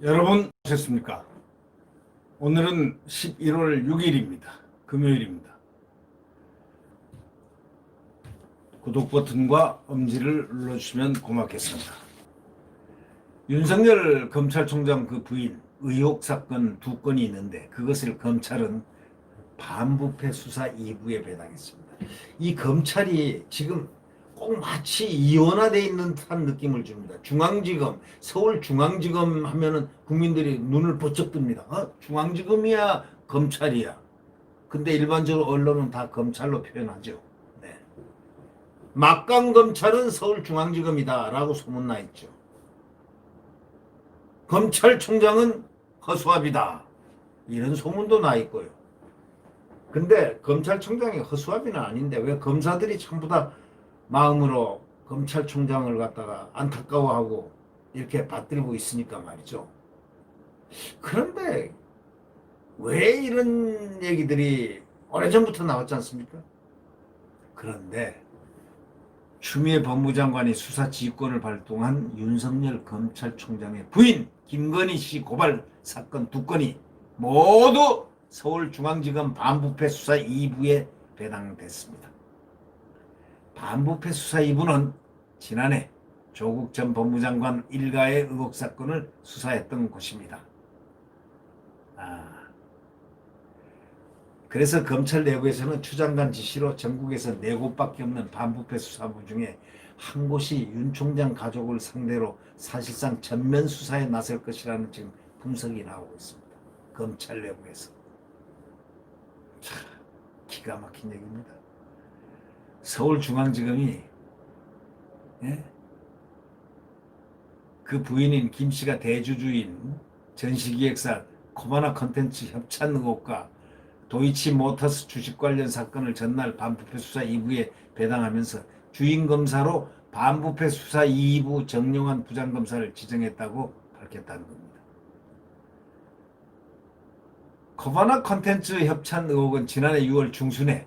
여러분 오셨습니까? 오늘은 11월 6일입니다. 금요일입니다. 구독 버튼과 엄지를 눌러주시면 고맙겠습니다. 윤석열 검찰총장 그 부인 의혹 사건 2건이 있는데 그것을 검찰은 반부패 수사 2부에 배당했습니다. 이 검찰이 지금 꼭 마치 이원화되어 있는 듯한 느낌을 줍니다. 중앙지검, 서울중앙지검 하면은 국민들이 눈을 번쩍 뜹니다. 중앙지검이야, 검찰이야. 근데 일반적으로 언론은 다 검찰로 표현하죠. 네. 막강 검찰은 서울중앙지검이다라고 소문나 있죠. 검찰총장은 허수아비다. 이런 소문도 나 있고요. 근데 검찰총장이 허수아비는 아닌데 왜 검사들이 전부 다 마음으로 검찰총장을 갖다가 안타까워하고 이렇게 받들고 있으니까 말이죠. 그런데 왜 이런 얘기들이 오래전부터 나왔지 않습니까? 그런데 추미애 법무장관이 수사 지휘권을 발동한 윤석열 검찰총장의 부인 김건희 씨 고발 사건 2건이 모두 서울중앙지검 반부패 수사 2부에 배당됐습니다. 반부패 수사 2부는 지난해 조국 전 법무장관 일가의 의혹 사건을 수사했던 곳입니다. 그래서 검찰 내부에서는 추 장관 지시로 전국에서 4곳밖에 없는 반부패 수사부 중에 한 곳이 윤 총장 가족을 상대로 사실상 전면 수사에 나설 것이라는 지금 분석이 나오고 있습니다. 검찰 내부에서. 참 기가 막힌 얘기입니다. 서울중앙지검이 그 부인인 김 씨가 대주주인 전시기획사 코바나 컨텐츠 협찬 의혹과 도이치모터스 주식 관련 사건을 전날 반부패 수사 2부에 배당하면서 주인검사로 반부패 수사 2부 정용환 부장검사를 지정했다고 밝혔다는 겁니다. 코바나 컨텐츠 협찬 의혹은 지난해 6월 중순에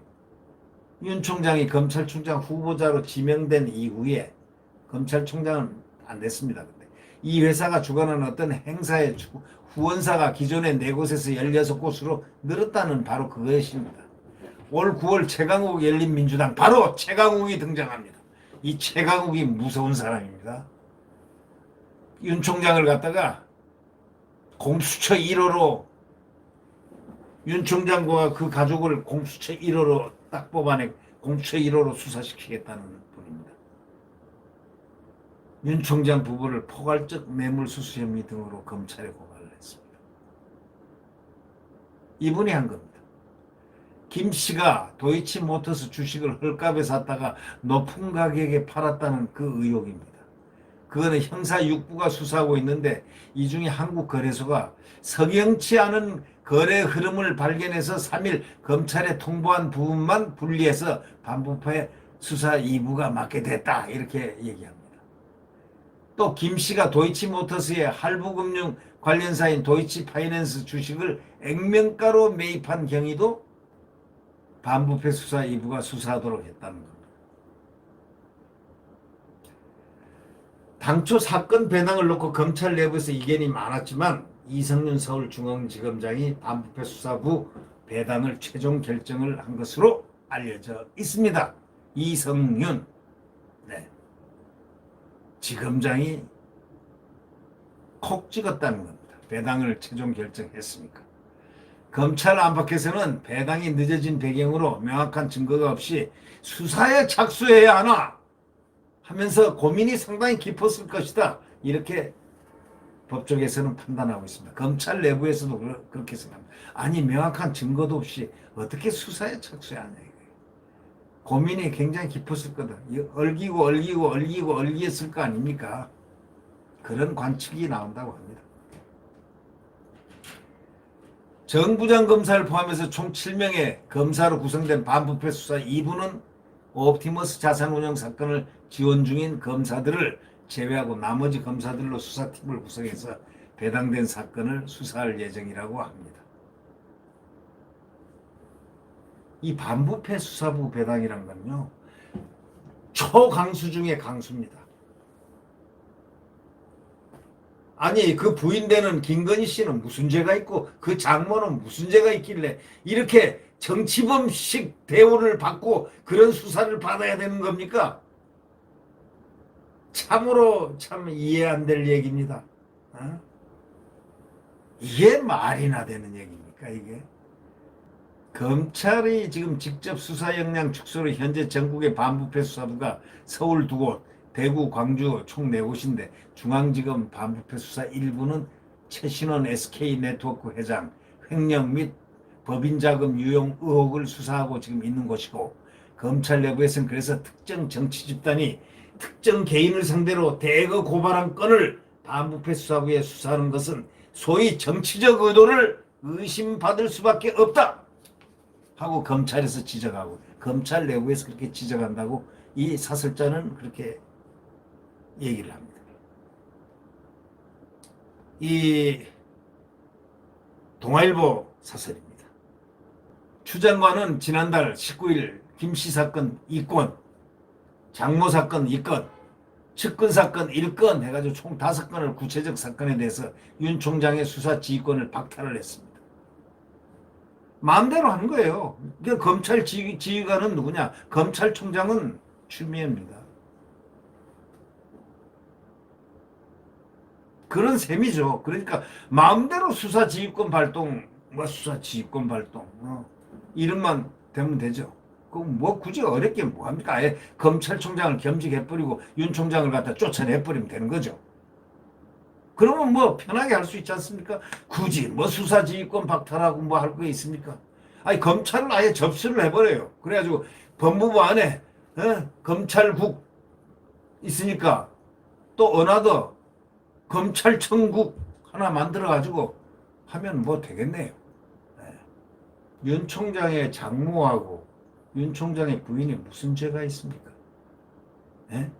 윤 총장이 검찰총장 후보자로 지명된 이후에 검찰총장은 안 됐습니다. 근데 이 회사가 주관하는 어떤 행사의 후원사가 기존의 4곳에서 16곳으로 늘었다는 바로 그것입니다. 올 9월 최강욱 열린민주당 바로 최강욱이 등장합니다. 이 최강욱이 무서운 사람입니다. 윤 총장을 갖다가 공수처 1호로 윤 총장과 그 가족을 공수처 1호로 딱 뽑아내 공수처 1호로 수사시키겠다는 분입니다. 윤 총장 부부를 포괄적 뇌물수수 혐의 등으로 검찰에 고발을 했습니다. 이분이 한 겁니다. 김 씨가 도이치모터스 주식을 헐값에 샀다가 높은 가격에 팔았다는 그 의혹입니다. 그거는 형사 6부가 수사하고 있는데 이 중에 한국거래소가 석연치 않은 거래 흐름을 발견해서 3일 검찰에 통보한 부분만 분리해서 반부패 수사 2부가 맡게 됐다 이렇게 얘기합니다. 또 김 씨가 도이치모터스의 할부금융 관련사인 도이치파이낸스 주식을 액면가로 매입한 경위도 반부패 수사 2부가 수사하도록 했다는 겁니다. 당초 사건 배당을 놓고 검찰 내부에서 이견이 많았지만 이성윤 서울중앙지검장이 반부패 수사부 배당을 최종 결정을 한 것으로 알려져 있습니다. 이성윤 지검장이 콕 찍었다는 겁니다. 배당을 최종 결정했으니까. 검찰 안팎에서는 배당이 늦어진 배경으로 명확한 증거가 없이 수사에 착수해야 하나 하면서 고민이 상당히 깊었을 것이다. 이렇게 법조계에서는 판단하고 있습니다. 검찰 내부에서도 그렇게 생각합니다. 아니 명확한 증거도 없이 어떻게 수사에 착수해야 하냐. 고민이 굉장히 깊었을 거다. 얼기했을 거 아닙니까? 그런 관측이 나온다고 합니다. 정부장 검사를 포함해서 총 7명의 검사로 구성된 반부패 수사 2부는 옵티머스 자산운용 사건을 지원 중인 검사들을 제외하고 나머지 검사들로 수사팀을 구성해서 배당된 사건을 수사할 예정이라고 합니다. 이 반부패 수사부 배당이란 건요, 초강수 중에 강수입니다. 아니 그 부인되는 김건희 씨는 무슨 죄가 있고 그 장모는 무슨 죄가 있길래 이렇게 정치범식 대우를 받고 그런 수사를 받아야 되는 겁니까? 참으로 참 이해 안 될 얘기입니다. 어? 이게 말이나 되는 얘기입니까 이게? 검찰이 지금 직접 수사 역량 축소로 현재 전국의 반부패 수사부가 서울 2곳, 대구, 광주 총 4곳인데 중앙지검 반부패 수사 일부는 최신원 SK네트워크 회장 횡령 및 법인자금 유용 의혹을 수사하고 지금 있는 곳이고 검찰 내부에서는 그래서 특정 정치 집단이 특정 개인을 상대로 대거 고발한 건을 반부패 수사부에 수사하는 것은 소위 정치적 의도를 의심받을 수밖에 없다 하고 검찰에서 지적하고 검찰 내부에서 그렇게 지적한다고 이 사설자는 그렇게 얘기를 합니다. 이 동아일보 사설입니다. 추 장관은 지난달 19일 김씨 사건 2건, 장모 사건 2건, 측근 사건 1건 해가지고 총 5건을 구체적 사건에 대해서 윤 총장의 수사 지휘권을 박탈을 했습니다. 마음대로 하는 거예요. 그러니까 검찰 지휘관은 누구냐? 검찰총장은 추미애입니다. 그런 셈이죠. 그러니까 마음대로 수사 지휘권 발동, 수사 지휘권 발동, 이름만 되면 되죠. 그럼 뭐 굳이 어렵게 뭐 합니까? 아예 검찰총장을 겸직해버리고 윤 총장을 갖다 쫓아내버리면 되는 거죠. 그러면 뭐 편하게 할 수 있지 않습니까? 굳이 뭐 수사지휘권 박탈하고 뭐 할 거 있습니까? 아니 검찰을 아예 접수를 해버려요. 그래가지고 법무부 안에 검찰국 있으니까 또 어나더 검찰청국 하나 만들어가지고 하면 뭐 되겠네요. 네. 윤 총장의 장모하고 윤 총장의 부인이 무슨 죄가 있습니까? 네?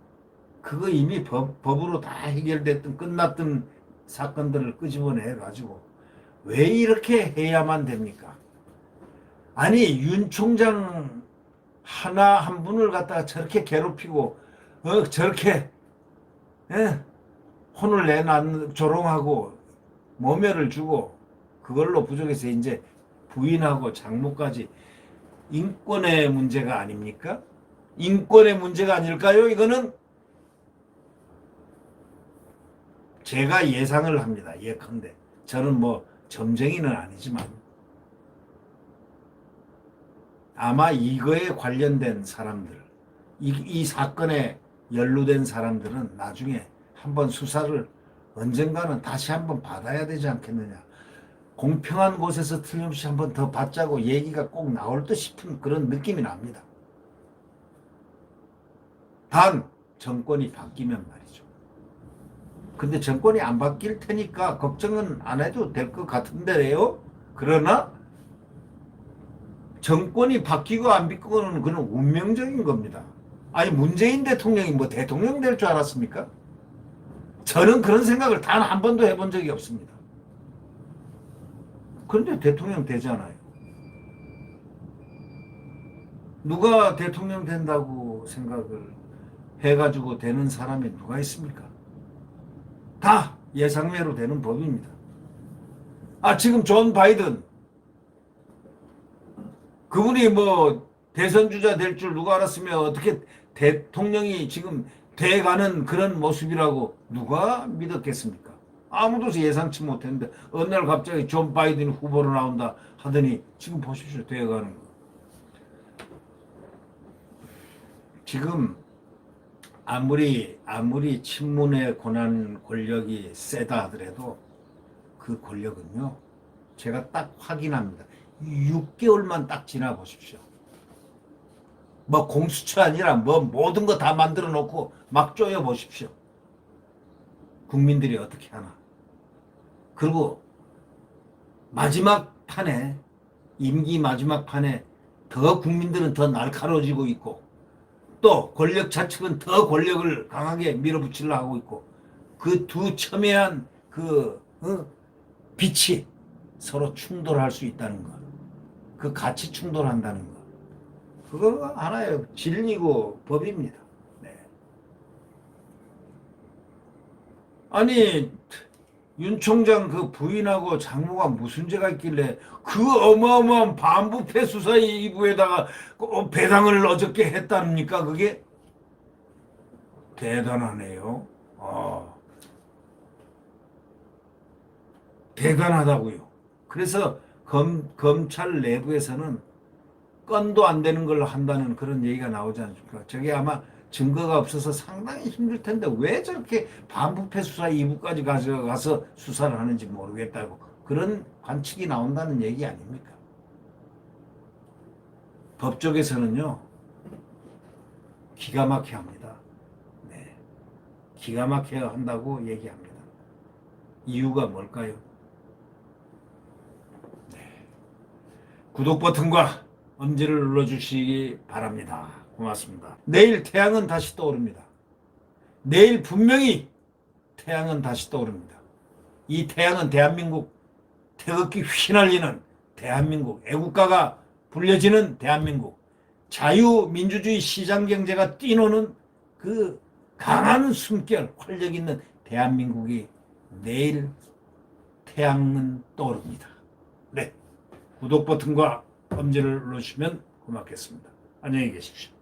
그거 이미 법으로 다 해결됐던 끝났던 사건들을 끄집어내 가지고 왜 이렇게 해야만 됩니까? 아니 윤 총장 하나 한 분을 갖다가 저렇게 괴롭히고 저렇게 혼을 내는 조롱하고 모멸을 주고 그걸로 부족해서 이제 부인하고 장모까지 인권의 문제가 아닙니까? 인권의 문제가 아닐까요? 이거는 제가 예상을 합니다. 예컨대. 저는 뭐 점쟁이는 아니지만 아마 이거에 관련된 사람들, 이 사건에 연루된 사람들은 나중에 한번 수사를 언젠가는 다시 한번 받아야 되지 않겠느냐. 공평한 곳에서 틀림없이 한번 더 받자고 얘기가 꼭 나올 듯 싶은 그런 느낌이 납니다. 단 정권이 바뀌면 말이죠. 근데 정권이 안 바뀔 테니까 걱정은 안 해도 될 것 같은데요. 그러나 정권이 바뀌고 안 바뀌고는 그는 운명적인 겁니다. 아니 문재인 대통령이 뭐 대통령 될 줄 알았습니까? 저는 그런 생각을 단 한 번도 해본 적이 없습니다. 그런데 대통령 되잖아요. 누가 대통령 된다고 생각을 해가지고 되는 사람이 누가 있습니까? 다 예상외로 되는 법입니다. 지금 존 바이든 그분이 뭐 대선 주자 될 줄 누가 알았으면 어떻게 대통령이 지금 돼가는 그런 모습이라고 누가 믿었겠습니까? 아무도 예상치 못했는데 어느 날 갑자기 존 바이든이 후보로 나온다 하더니 지금 보십시오. 돼가는 거. 지금 아무리 친문의 권력이 세다 하더라도 그 권력은요. 제가 딱 확인합니다. 6개월만 딱 지나 보십시오. 뭐 공수처 아니라 뭐 모든 거 다 만들어 놓고 막 쪼여 보십시오. 국민들이 어떻게 하나. 그리고 마지막 판에 임기 마지막 판에 더 국민들은 더 날카로워지고 있고 또 권력 자측은 더 권력을 강하게 밀어붙이려 하고 있고 그 두 첨예한 빛이 서로 충돌할 수 있다는 것. 그 같이 충돌한다는 것. 그거 하나의 진리고 법입니다. 네. 아니 윤 총장 그 부인하고 장모가 무슨 죄가 있길래 그 어마어마한 반부패 수사 이부에다가 배당을 어저께 했답니까? 그게 대단하네요. 대단하다고요. 그래서 검찰 내부에서는 건도 안 되는 걸 한다는 그런 얘기가 나오지 않습니까? 저게 아마 증거가 없어서 상당히 힘들 텐데 왜 저렇게 반부패 수사 2부까지 가져가서 수사를 하는지 모르겠다고 그런 관측이 나온다는 얘기 아닙니까? 법조계에서는요 기가 막혀 합니다. 네, 기가 막혀 한다고 얘기합니다. 이유가 뭘까요? 구독 버튼과 엄지를 눌러주시기 바랍니다. 고맙습니다. 내일 태양은 다시 떠오릅니다. 내일 분명히 태양은 다시 떠오릅니다. 이 태양은 대한민국 태극기 휘날리는 대한민국 애국가가 불려지는 대한민국 자유민주주의 시장경제가 뛰노는 그 강한 숨결 활력 있는 대한민국이 내일 태양은 떠오릅니다. 네, 구독 버튼과 엄지를 눌러주시면 고맙겠습니다. 안녕히 계십시오.